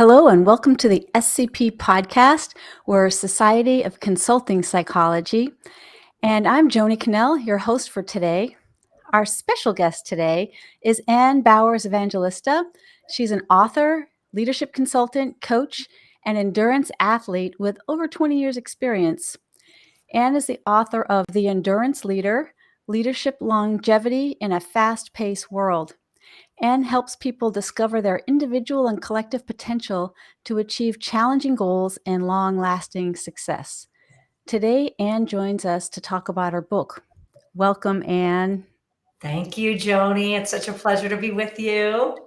Hello, and welcome to the SCP podcast. We're a Society of Consulting Psychology, and I'm Joni Cannell, your host for today. Our special guest today is Ann Bowers Evangelista. She's an author, leadership consultant, coach, and endurance athlete with over 20 years' experience. Ann is the author of The Endurance Leader: Leadership Longevity in a Fast-Paced World, and helps people discover their individual and collective potential to achieve challenging goals and long-lasting success. Today, Anne joins us to talk about her book. Welcome, Anne. Thank you, Joni. It's such a pleasure to be with you.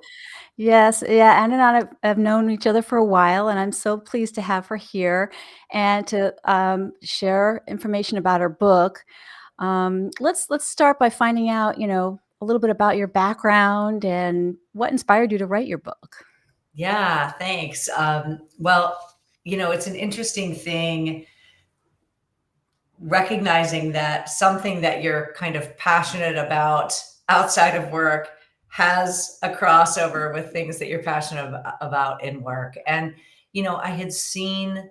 Yes, yeah, Anne and I have known each other for a while, and I'm so pleased to have her here and to share information about her book. Let's start by finding out, a little bit about your background and what inspired you to write your book. Yeah, thanks. It's an interesting thing recognizing that something that you're kind of passionate about outside of work has a crossover with things that you're passionate about in work. And, I had seen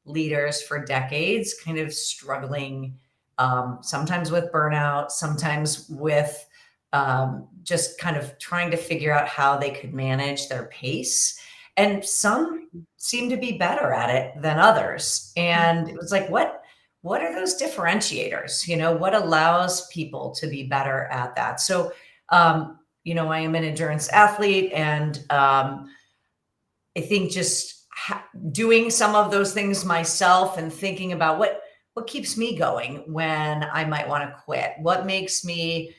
leaders for decades kind of struggling, sometimes with burnout, sometimes with just kind of trying to figure out how they could manage their pace. And some seem to be better at it than others. And it was like, what are those differentiators? What allows people to be better at that? So, I am an endurance athlete, and I think just doing some of those things myself and thinking about what keeps me going when I might want to quit, what makes me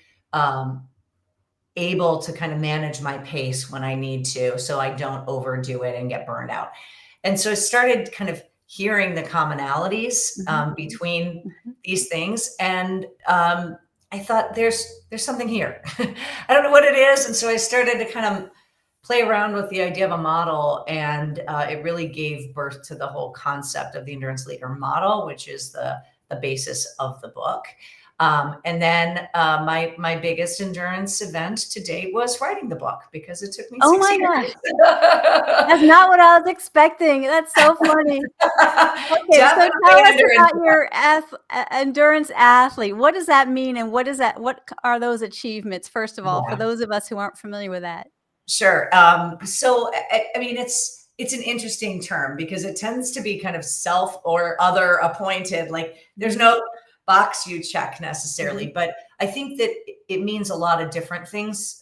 able to kind of manage my pace when I need to, so I don't overdo it and get burned out. And so I started kind of hearing the commonalities between these things, and I thought there's something here. I don't know what it is, and so I started to kind of play around with the idea of a model, and it really gave birth to the whole concept of the endurance leader model, which is the basis of the book. And then my biggest endurance event to date was writing the book, because it took me Oh 6 my years. gosh. That's not what I was expecting. That's so funny. Okay, so Definitely tell an us endurance about book. your endurance athlete. What does that mean, and what are those achievements, first of all, for Yeah. those of us who aren't familiar with that? Sure. So, I mean, it's an interesting term because it tends to be kind of self or other appointed. Like, there's no box you check necessarily, but I think that it means a lot of different things.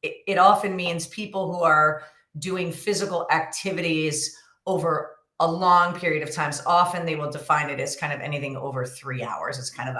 It often means people who are doing physical activities over a long period of time. So often they will define it as kind of anything over 3 hours. It's kind of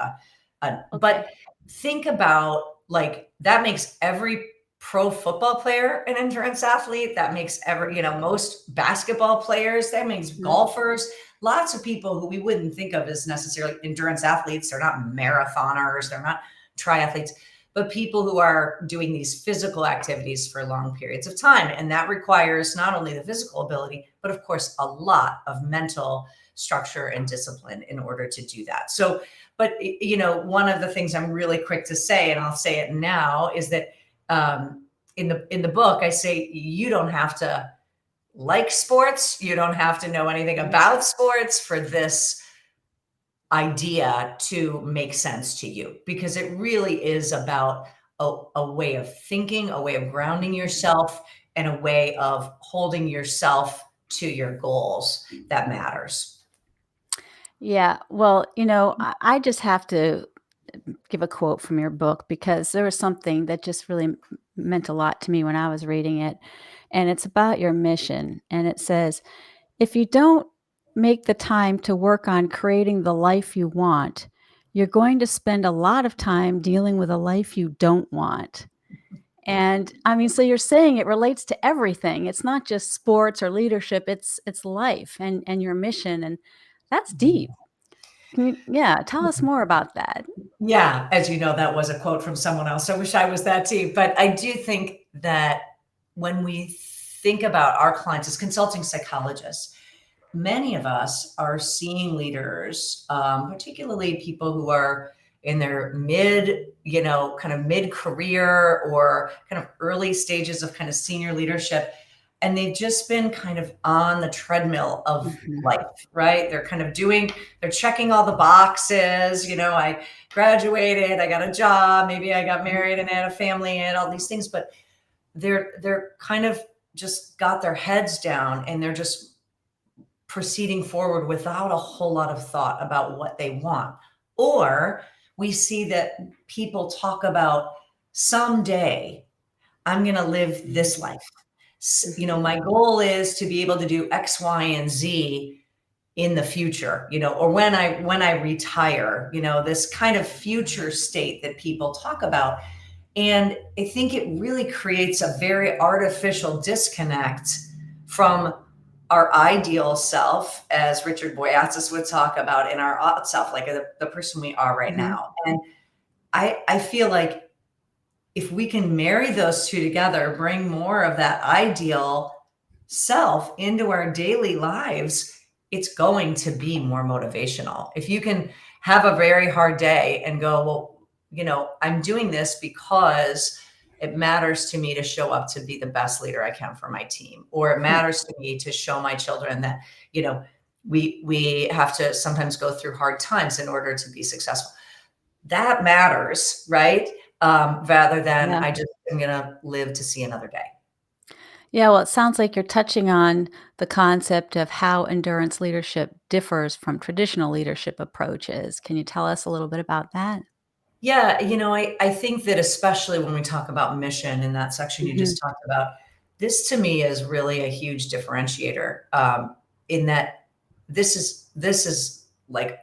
but think about, like, that makes every pro football player an endurance athlete. That makes most basketball players, that makes golfers, lots of people who we wouldn't think of as necessarily endurance athletes. They're not marathoners, they're not triathletes, but people who are doing these physical activities for long periods of time. And that requires not only the physical ability, but of course, a lot of mental structure and discipline in order to do that. So, but one of the things I'm really quick to say, and I'll say it now, is that in the book, I say you don't have to like sports, you don't have to know anything about sports for this idea to make sense to you, because it really is about a way of thinking, a way of grounding yourself, and a way of holding yourself to your goals that matters. Yeah, well, I just have to give a quote from your book, because there was something that just really meant a lot to me when I was reading it, and it's about your mission, and it says, "If you don't make the time to work on creating the life you want, you're going to spend a lot of time dealing with a life you don't want." And I mean, so you're saying it relates to everything. It's not just sports or leadership, it's life and your mission, and that's deep. Tell us more about that. Yeah, as you know, that was a quote from someone else. I wish I was that deep, but I do think that when we think about our clients as consulting psychologists, many of us are seeing leaders, particularly people who are in their kind of mid career or kind of early stages of kind of senior leadership, and they've just been kind of on the treadmill of Mhm. life, right? They're kind of they're checking all the boxes. I graduated, I got a job, maybe I got Mhm. married and had a family and all these things, but they're kind of just got their heads down and they're just proceeding forward without a whole lot of thought about what they want. Or we see that people talk about someday I'm going to live this life. Mhm. My goal is to be able to do X, Y, and Z in the future, or when I retire, this kind of future state that people talk about. And I think it really creates a very artificial disconnect from our ideal self, as Richard Boyatzis would talk about, in our ought self, like the person we are right Mhm. now. And I feel like if we can marry those two together, bring more of that ideal self into our daily lives, it's going to be more motivational. If you can have a very hard day and go, well, I'm doing this because it matters to me to show up to be the best leader I can for my team, or it Right. matters to me to show my children that, we have to sometimes go through hard times in order to be successful. That matters, right? Rather than Yeah. I just am going to live to see another day. Yeah, well, it sounds like you're touching on the concept of how endurance leadership differs from traditional leadership approaches. Can you tell us a little bit about that? Yeah, I think that especially when we talk about mission in that section you Mhm. just talked about, this to me is really a huge differentiator. In that this is like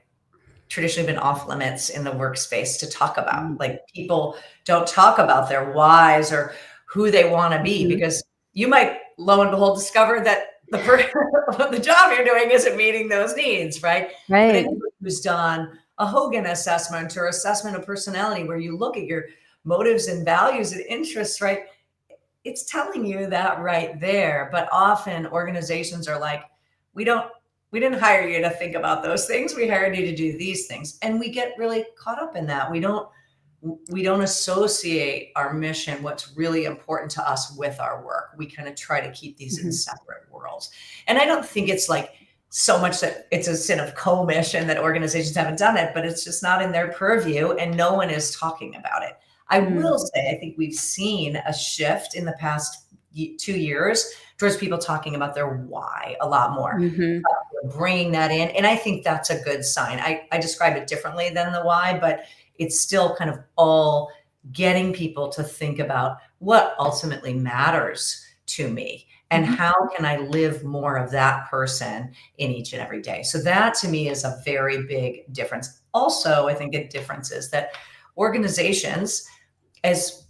traditionally been off limits in the workspace to talk about. Mm. Like people don't talk about their whys or who they want to be, Mhm. because you might, lo and behold, discover that the job you're doing isn't meeting those needs, right? But Right. anybody who's done a Hogan assessment or assessment of personality, where you look at your motives and values and interests, right? It's telling you that right there. But often organizations are like, we don't, we didn't hire you to think about those things. We hired you to do these things. And we get really caught up in that. We don't associate our mission, what's really important to us, with our work. We kind of try to keep these in Mhm. separate worlds. And I don't think it's like so much that it's a sin of commission that organizations haven't done it, but it's just not in their purview and no one is talking about it. I Mm. will say, I think we've seen a shift in the past 2 years towards people talking about their why a lot more, Mhm. bringing that in. And I think that's a good sign. I describe it differently than the why, but it's still kind of all getting people to think about what ultimately matters to me and Mhm. how can I live more of that person in each and every day. So that to me is a very big difference. Also, I think a difference is that organizations, as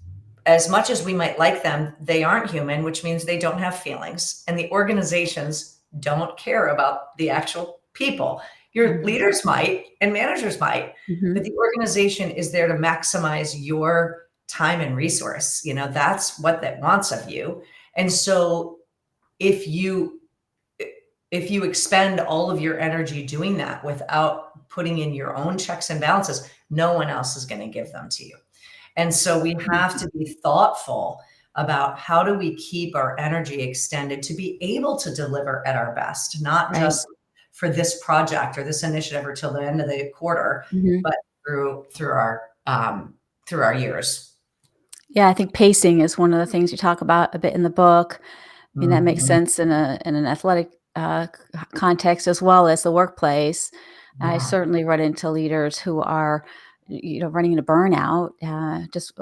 as much as we might like them, they aren't human, which means they don't have feelings. And the organizations don't care about the actual people. Your Mhm. leaders might and managers might, but Mhm. the organization is there to maximize your time and resource. That's what that wants of you. And so if you if you expend all of your energy doing that without putting in your own checks and balances, no one else is going to give them to you. And so we have Mhm. to be thoughtful about how do we keep our energy extended to be able to deliver at our best, not Right. just for this project or this initiative or till the end of the quarter, Mhm. but through our years. Yeah, I think pacing is one of the things you talk about a bit in the book. I mean, that makes Mhm. sense in an athletic, context as well as the workplace. I Yeah. certainly run into leaders who are, running into burnout, just,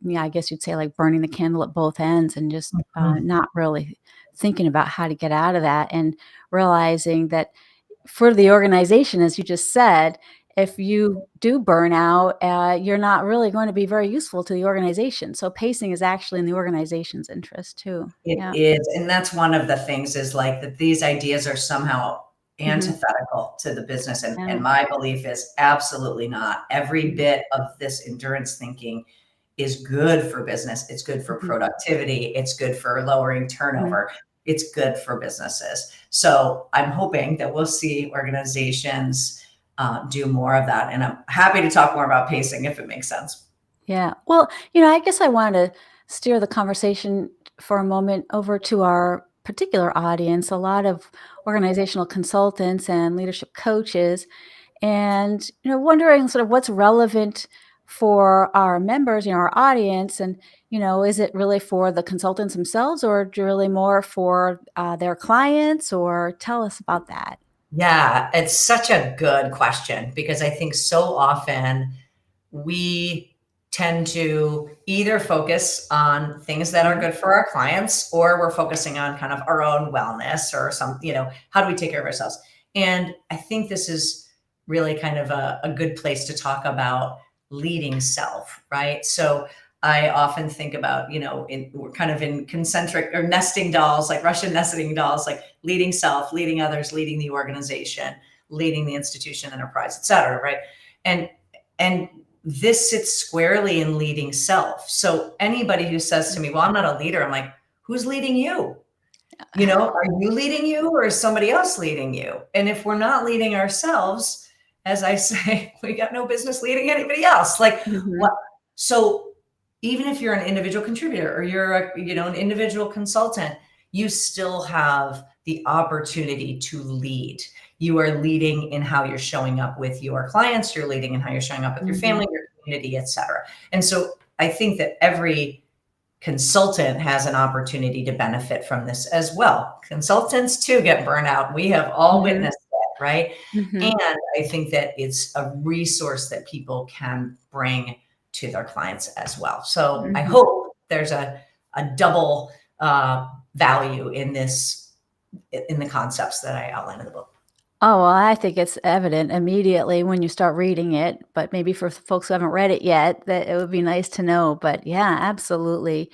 yeah, I guess you'd say, like, burning the candle at both ends and just, Mhm. not really thinking about how to get out of that, and realizing that for the organization, as you just said, if you do burn out, you're not really going to be very useful to the organization. So pacing is actually in the organization's interest too. It Yeah. is, and that's one of the things, is like that these ideas are somehow Mhm. antithetical to the business, and Yeah. my belief is absolutely not. Every Mhm. bit of this endurance thinking is good for business. It's good for Mhm. productivity. It's good for lowering Mhm. turnover. It's good for businesses. So I'm hoping that we'll see organizations do more of that, and I'm happy to talk more about pacing if it makes sense. Yeah. Well, I guess I wanted to steer the conversation for a moment over to our particular audience, a lot of organizational consultants and leadership coaches, and wondering sort of what's relevant for our members, our audience, and is it really for the consultants themselves, or really more for their clients? Or tell us about that. Yeah, it's such a good question because I think so often we tend to either focus on things that are Mhm. good for our clients, or we're focusing on kind of our own wellness or some, how do we take care of ourselves? And I think this is really kind of a good place to talk about leading self, right? So I often think about, we're kind of in concentric or nesting dolls, like Russian nesting dolls, like leading self, leading others, leading the organization, leading the institution, enterprise, et cetera, right? And this sits squarely in leading self. So anybody who says to me, well, I'm not a leader, I'm like, who's leading you? Are you leading you, or is somebody else leading you? And if we're not leading ourselves, as I say, we got no business leading anybody else. Like Mhm. what? So even if you're an individual contributor or you're an individual consultant, you still have the opportunity to lead. You are leading in how you're showing up with your clients. You're leading in how you're showing up with your Mhm. family, your community, et cetera. And so I think that every consultant has an opportunity to benefit from this as well. Consultants too get burnout. We have all Mhm. witnessed it, right? And Mhm. I think that it's a resource that people can bring to their clients as well. So I Mhm. hope there's a double value in the concepts that I outline in the book. Oh, well, I think it's evident immediately when you start reading it, but maybe for folks who haven't read it yet, that it would be nice to know. But yeah, absolutely.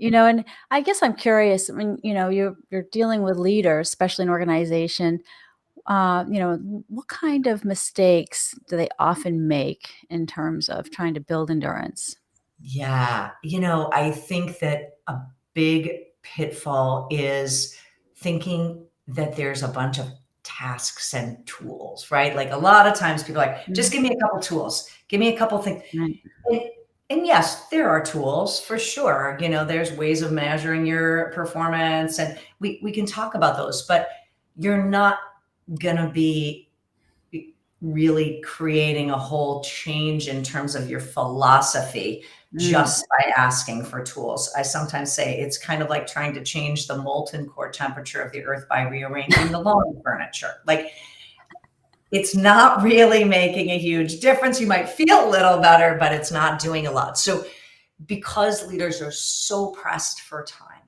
And I guess I'm curious when, you're dealing with leaders, especially in organization, what kind of mistakes do they often make in terms of trying to build endurance? Yeah. I think that a big pitfall is thinking that there's a bunch of tasks and tools, right? Like a lot of times people are like, just Mhm. give me a couple tools, give me a couple things. Right. And, and yes, there are tools for sure. There's ways of measuring your performance, and we can talk about those, but you're not going to be really creating a whole change in terms of your philosophy Mm. just by asking for tools. I sometimes say it's kind of like trying to change the molten core temperature of the earth by rearranging the lawn furniture. Like it's not really making a huge difference. You might feel a little better, but it's not doing a lot. So because leaders are so pressed for time,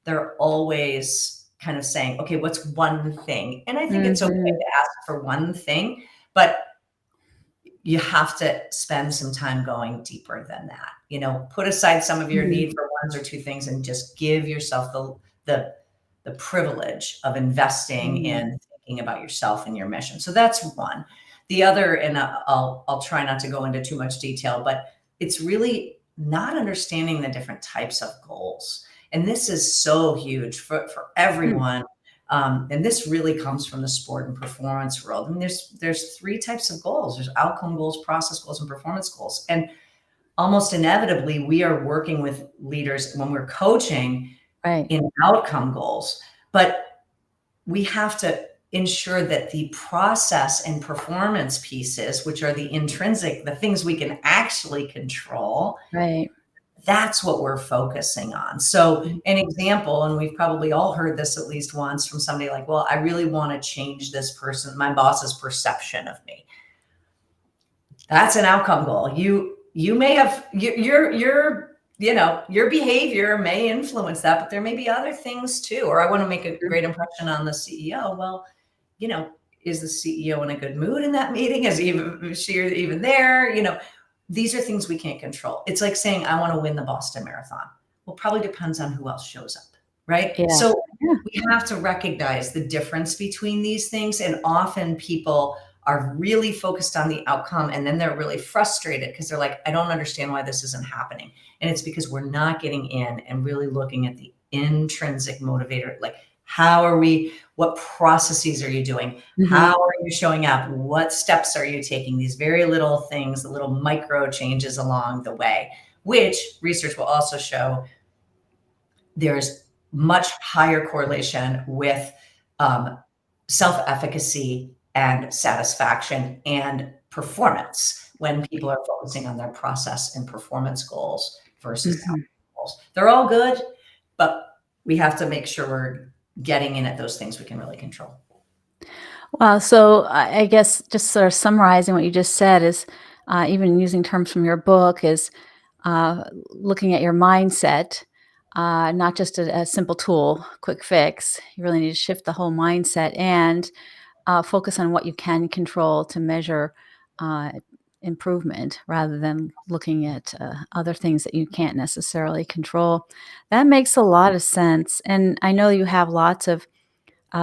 they're always kind of saying, okay, what's one thing? And I think it's okay Mhm. to ask for one thing, but you have to spend some time going deeper than that. Put aside some of your Mhm. need for one or two things and just give yourself the the privilege of investing Mhm. in thinking about yourself and your mission. So that's one. The other, and I'll try not to go into too much detail, but it's really not understanding the different types of goals. And this is so huge for Mm. everyone, and this really comes from the sport and performance world. I mean, there's three types of goals. There's outcome goals, process goals, and performance goals. And almost inevitably, we are working with leaders when we're coaching Right. in outcome goals. But we have to ensure that the process and performance pieces, which are the intrinsic, the things we can actually control, Right. that's what we're focusing on. So, Mhm. an example, and we've probably all heard this at least once from somebody like, well, I really want to change this person, my boss's perception of me. That's an outcome goal. You may have your behavior may influence that, but there may be other things too. Or I want to make a great impression on the CEO. Well, you know, is the CEO in a good mood in that meeting? Is she even there? These are things we can't control. It's like saying, I want to win the Boston Marathon. Well, probably depends on who else shows up, right? Yeah. So Yeah. we have to recognize the difference between these things. And often people are really focused on the outcome, and then they're really frustrated because they're like, I don't understand why this isn't happening. And it's because we're not getting in and really looking at the intrinsic motivator. Like, what processes are you doing? Mhm. How are you showing up? What steps are you taking? These very little things, the little micro changes along the way, which research will also show there's much higher correlation with self-efficacy and satisfaction and performance when people are focusing on their process and performance goals versus Mhm. goals. They're all good, but we have to make sure we're getting in at those things we can really control. Well, so I guess just sort of summarizing what you just said is, even using terms from your book, is uh, looking at your mindset, not just a simple tool, quick fix. You really need to shift the whole mindset and focus on what you can control to measure uh, improvement rather than looking at other things that you can't necessarily control. That makes a lot of sense. And I know you have lots of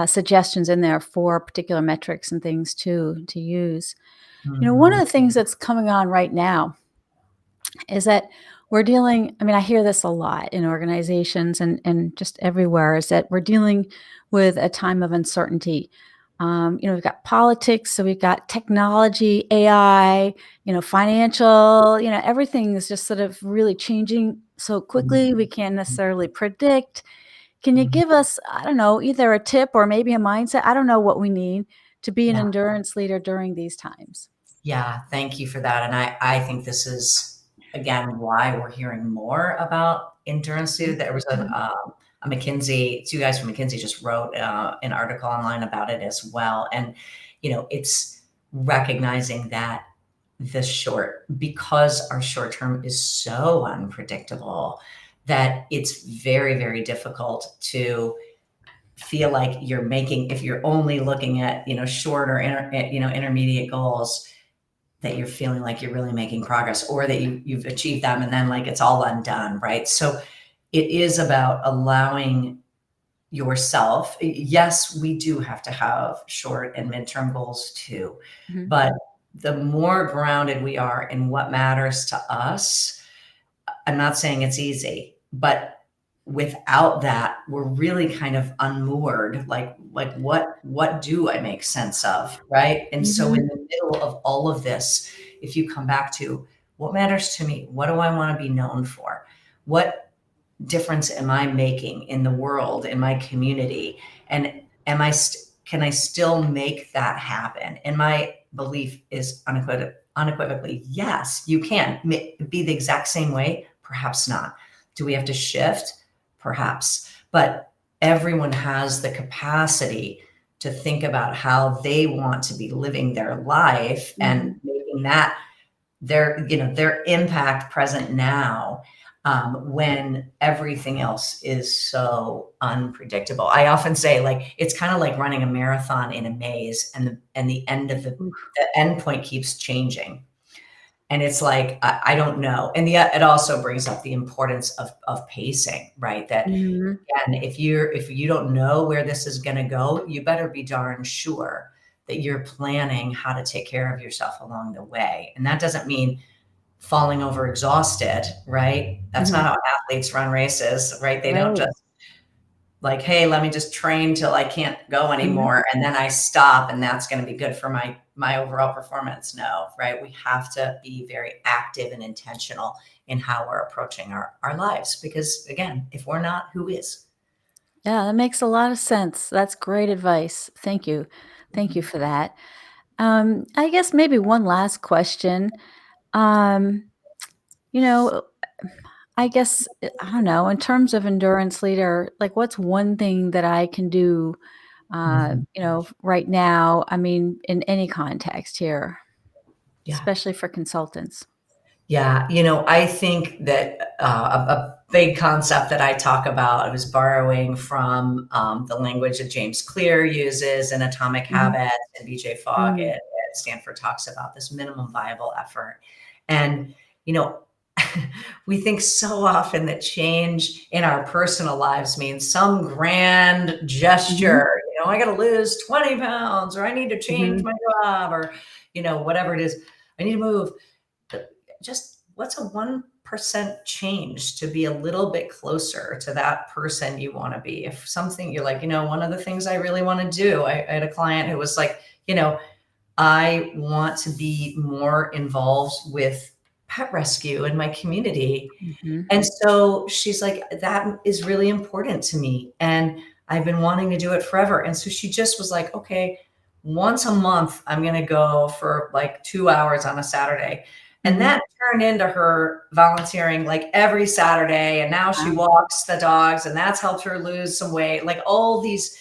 suggestions in there for particular metrics and things to use. One of Mhm. the things that's coming on right now is that we're dealing, I mean, I hear this a lot in organizations and just everywhere, is that we're dealing with a time of uncertainty. We've got politics, so we've got technology, AI, financial, everything is just sort of really changing so quickly. We can't necessarily predict. Can you Mhm. give us, I don't know, either a tip or maybe a mindset? I don't know what we need to be an Yeah. endurance leader during these times. Yeah, thank you for that. And I think this is again why we're hearing more about endurance theater. There was Mhm. a McKinsey, two guys from McKinsey just wrote an article online about it as well. And it's recognizing that because our short term is so unpredictable, that it's very, very difficult to feel like you're making, if you're only looking at short or intermediate goals, that you're feeling like you're really making progress, or that you've achieved them and then like it's all undone, right? So it is about allowing yourself. Yes, we do have to have short and midterm goals too, Mhm. but the more grounded we are in what matters to us, I'm not saying it's easy, but without that, we're really kind of unmoored. Like what do I make sense of, right? And so in Mhm. the middle of all of this, if you come back to what matters to me, what do I want to be known for? What difference am I making in the world, in my community? And can I still make that happen? And my belief is unequivocally, yes, you can be the exact same way. Perhaps not. Do we have to shift? Perhaps. But everyone has the capacity to think about how they want to be living their life and Mhm. making that their impact present now, when everything else is so unpredictable. I often say, like, it's kind of like running a marathon in a maze, and the end point keeps changing. And it's like, I don't know. And it also brings up the importance of pacing, right? That, Mhm. and if you don't know where this is going to go, you better be darn sure that you're planning how to take care of yourself along the way. And that doesn't mean falling over exhausted, right? That's not Mhm. how athletes run races, right? They don't Right. just like, hey, let me just train till I can't go Mhm. anymore and then I stop and that's going to be good for my overall performance. No, right? We have to be very active and intentional in how we're approaching our lives, because again, if we're not, who is? Yeah, that makes a lot of sense. That's great advice. Thank you. Thank you Mhm. for that. I guess maybe one last question. Um, you know, I guess, I don't know, in terms of endurance leader, like what's one thing that I can do, Mhm. right now? I mean, in any context here, Yeah. especially for consultants. Yeah, I think that a big concept that I talk about, I was borrowing from the language that James Clear uses in Atomic Mhm. Habits, and BJ Fogg Mm. at Stanford talks about this minimum viable effort. And, you know, we think so often that change in our personal lives means some grand Mhm. gesture. I got to lose 20 pounds, or I need to change Mhm. my job, or, whatever it is, I need to move. Just what's a 1% change to be a little bit closer to that person you want to be? If something you're like, one of the things I really want to do, I had a client who was like, I want to be more involved with pet rescue in my community. Mhm. And so she's like, that is really important to me. And I've been wanting to do it forever. And so she just was like, okay, once a month, I'm going to go for like 2 hours on a Saturday. And Mhm. that turned into her volunteering like every Saturday. And now she Wow. walks the dogs, and that's helped her lose some weight. Like all these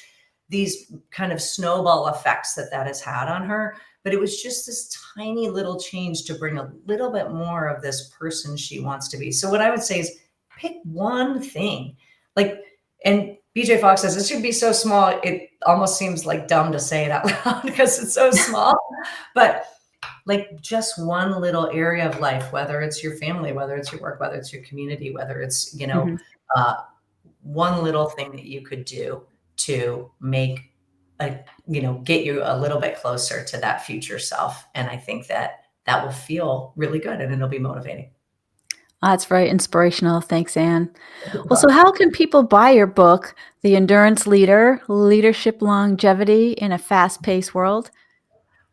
kind of snowball effects that has had on her. But it was just this tiny little change to bring a little bit more of this person she wants to be. So what I would say is pick one thing. Like, and BJ Fox says it should be so small, it almost seems like dumb to say it out loud because it's so small. But like just one little area of life, whether it's your family, whether it's your work, whether it's your community, whether it's, Mhm. uh, one little thing that you could do to make a, get you a little bit closer to that future self. And I think that will feel really good and it'll be motivating. That's very inspirational. Thanks, Anne. Well, so how can people buy your book, The Endurance Leader: Leadership Longevity in a Fast-Paced World?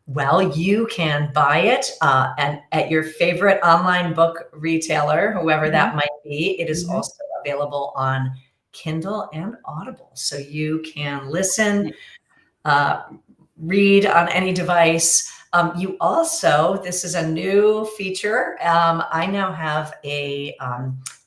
Well, you can buy it at your favorite online book retailer, whoever Mhm. that might be. It is Mhm. also available on Kindle and Audible. So you can listen, Nice. uh, read on any device. You also, this is a new feature. I now have a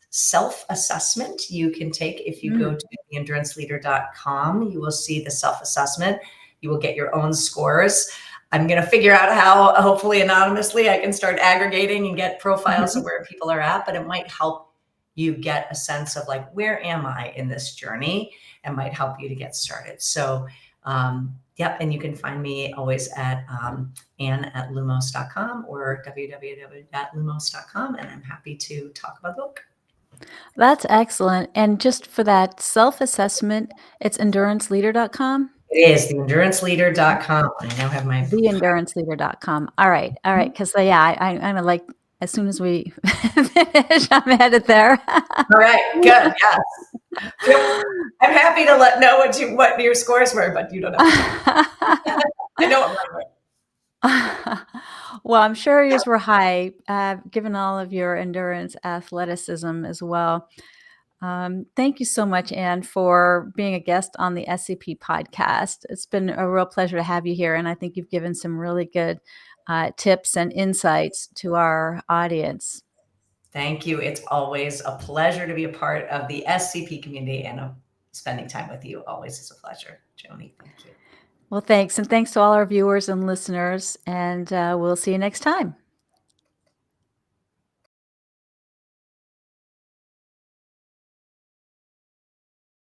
self-assessment you can take. If you go Mm. to theenduranceleader.com, you will see the self-assessment. You will get your own scores. I'm going to figure out how, hopefully anonymously, I can start aggregating and get profiles of Mhm. where people are at, but it might help you get a sense of like, where am I in this journey, and might help you to get started. So yep. And you can find me always at ann@lumos.com or www.lumos.com. And I'm happy to talk about the book. That's excellent. And just for that self-assessment, it's enduranceleader.com? It is theenduranceleader.com. I now have my Theenduranceleader.com. All right, all right. Because yeah, I'm like, as soon as we finish, I'm headed there. all right, good. Yes. I'm happy to know what your scores were, but you don't have to tell me. I know what mine were. Well, I'm sure yours were high, given all of your endurance athleticism as well. Thank you so much, Anne, for being a guest on the SCP podcast. It's been a real pleasure to have you here, and I think you've given some really good tips and insights to our audience. Thank you. It's always a pleasure to be a part of the SCP community, and spending time with you always is a pleasure. Joni, thank you. Well, thanks, and thanks to all our viewers and listeners, and we'll see you next time.